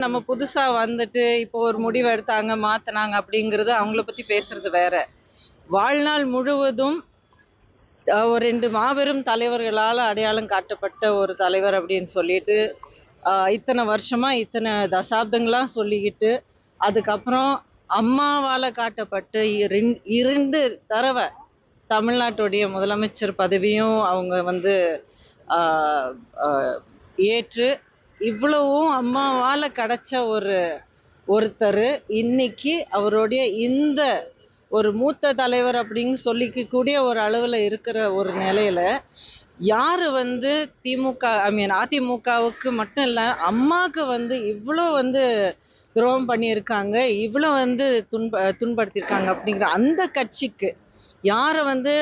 நம்ம புதுசா வந்துட்டு இப்போ ஒரு முடிவு எடுத்தாங்க, மாத்துனாங்க அப்படிங்கிறது அவங்கள பத்தி பேசுறது வேற. வாழ்நாள் முழுவதும் ஒரு 2 மாபெரும் தலைவர்களால அடையாளம் காட்டப்பட்ட ஒரு தலைவர் அப்படின்னு சொல்லிட்டு, இத்தன வருஷமா, இத்தன தசாப்தங்களா சொல்லிக்கிட்டு, அதுக்கப்புறம் அம்மாவால காட்டப்பட்ட 2 தடவ தமிழ்நாட்டுடைய முதலமைச்சர் பதவியும் அவங்க வந்து ஆ அ ஏற்று, இவ்வளவும் அம்மாவால கிடைச்ச ஒருத்தரு, இன்னைக்கு அவருடைய இந்த ஒரு மூத்த தலைவர் அப்படின்னு சொல்லிக்கக்கூடிய ஒரு அளவுல இருக்கிற ஒரு நிலையில, யாரு வந்து அதிமுகவுக்கு மட்டும் இல்ல, அம்மாக்கு வந்து இவ்ளோ வந்து துரோகம் பண்ணியிருக்காங்க, இவ்ளோ வந்து துன்படுத்தியிருக்காங்க அப்படிங்கிற அந்த கட்சிக்கு, யார வந்து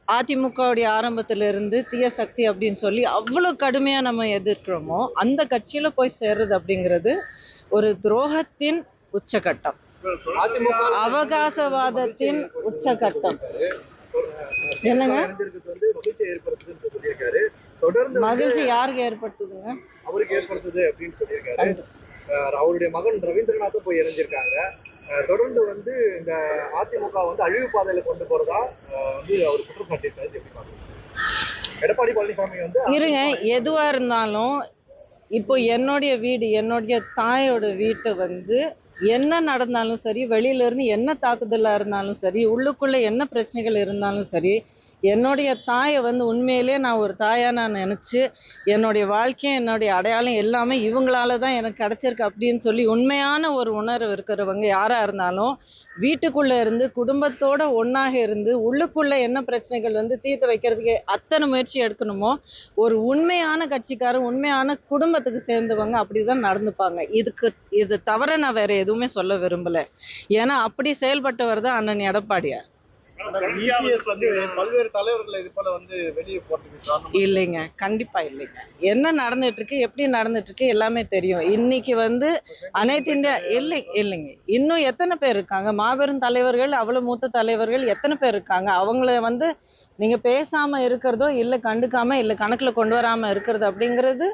அதிமுகவுடைய ஆரம்பத்துல இருந்து தீய சக்தி அப்படின்னு சொல்லி அவ்வளோ கடுமையா நம்ம எதிர்க்கிறோமோ, அந்த கட்சியில போய் சேர்றது அப்படிங்கிறது ஒரு துரோகத்தின் உச்சகட்டம். அவகாசவாதத்தின் உச்சகட்டம். என்னங்க? மகிழ்ச்சி யாருக்கு ஏற்படுத்துதுங்க? அவருக்கு ஏற்படுத்துது அப்படின்னு சொல்லியிருக்காரு. அவருடைய மகன் ரவீந்திரநாத்தும் போய் இணைஞ்சிருக்காங்க. தொடர்ந்து வந்து இந்த அதிமுக வந்து அழிவு பாதையில கொண்டு போறதா வந்து அவர் குற்றம் சாட்டியிருக்காரு. எப்படி பாக்குறீங்க? எடப்பாடி பழனிசாமி வந்து இருங்க, எதுவா இருந்தாலும் இப்போ என்னுடைய வீடு, என்னுடைய தாயோட வீட்டை வந்து என்ன நடந்தாலும் சரி, வெளியில இருந்து என்ன தாக்குதலா இருந்தாலும் சரி, உள்ளுக்குள்ள என்ன பிரச்சனைகள் இருந்தாலும் சரி, என்னுடைய தாயை வந்து உண்மையிலேயே நான் ஒரு தாயா நான் நினைச்சு, என்னுடைய வாழ்க்கையும், என்னுடைய அடையாளம் எல்லாமே இவங்களால தான் எனக்கு கிடைச்சிருக்கு அப்படின்னு சொல்லி உண்மையான ஒரு உணர்வு இருக்கிறவங்க யாரா இருந்தாலும், வீட்டுக்குள்ள இருந்து குடும்பத்தோட ஒண்ணாக இருந்து, உள்ளுக்குள்ள என்ன பிரச்சனைகள் வந்து தீர்த்து வைக்கிறதுக்கு அத்தனை முயற்சி எடுக்கணுமோ, ஒரு உண்மையான கட்சிக்காரர், உண்மையான குடும்பத்துக்கு சேர்ந்தவங்க அப்படிதான் நடந்துப்பாங்க. இது தவிர நான் வேற எதுவுமே சொல்ல விரும்பல. ஏன்னா அப்படி செயல்பட்டவர் தான் அண்ணன் எடப்பாடியார். பல்வேறு தலைவர்கள் இது போல வந்து வெளியே போறதுக்கு இல்லைங்க, கண்டிப்பா இல்லைங்க. என்ன நடந்துட்டு இருக்கு, எப்படி நடந்துட்டு இருக்கு எல்லாமே தெரியும். இன்னைக்கு வந்து அனைத்து இந்தியா இல்லைங்க. இன்னும் எத்தனை பேர் இருக்காங்க? மாபெரும் தலைவர்கள், அவ்வளவு மூத்த தலைவர்கள் எத்தனை பேர் இருக்காங்க? அவங்கள வந்து நீங்க பேசாம இருக்கிறதோ, இல்ல கண்டுக்காம, இல்ல கணக்குல கொண்டு வராம இருக்கிறது அப்படிங்கிறது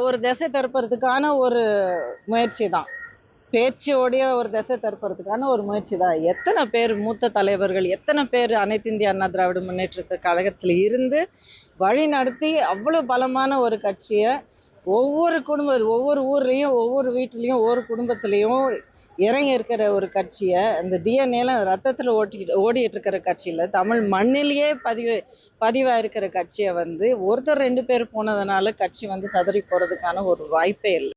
ஒரு திசை திருப்புறதுக்கான ஒரு முயற்சி தான். பேச்சோடைய ஒரு திசை திருப்புறதுக்கான ஒரு முயற்சி தான். எத்தனை பேர் மூத்த தலைவர்கள், எத்தனை பேர் அனைத்து இந்திய அண்ணா திராவிட முன்னேற்றத்து கழகத்தில் இருந்து வழி நடத்தி அவ்வளோ பலமான ஒரு கட்சியை ஒவ்வொரு ஊர்லேயும், ஒவ்வொரு வீட்டிலையும், ஒவ்வொரு குடும்பத்திலையும் இறங்கி இருக்கிற ஒரு கட்சியை, இந்த டிஎன்ஏல ரத்தத்தில் ஓடிட்டு இருக்கிற கட்சியில், தமிழ் மண்ணிலேயே பதிவாக இருக்கிற கட்சியை வந்து ஒருத்தர் 2 பேர் போனதுனால கட்சி வந்து சதறி போகிறதுக்கான ஒரு வாய்ப்பே இல்லை.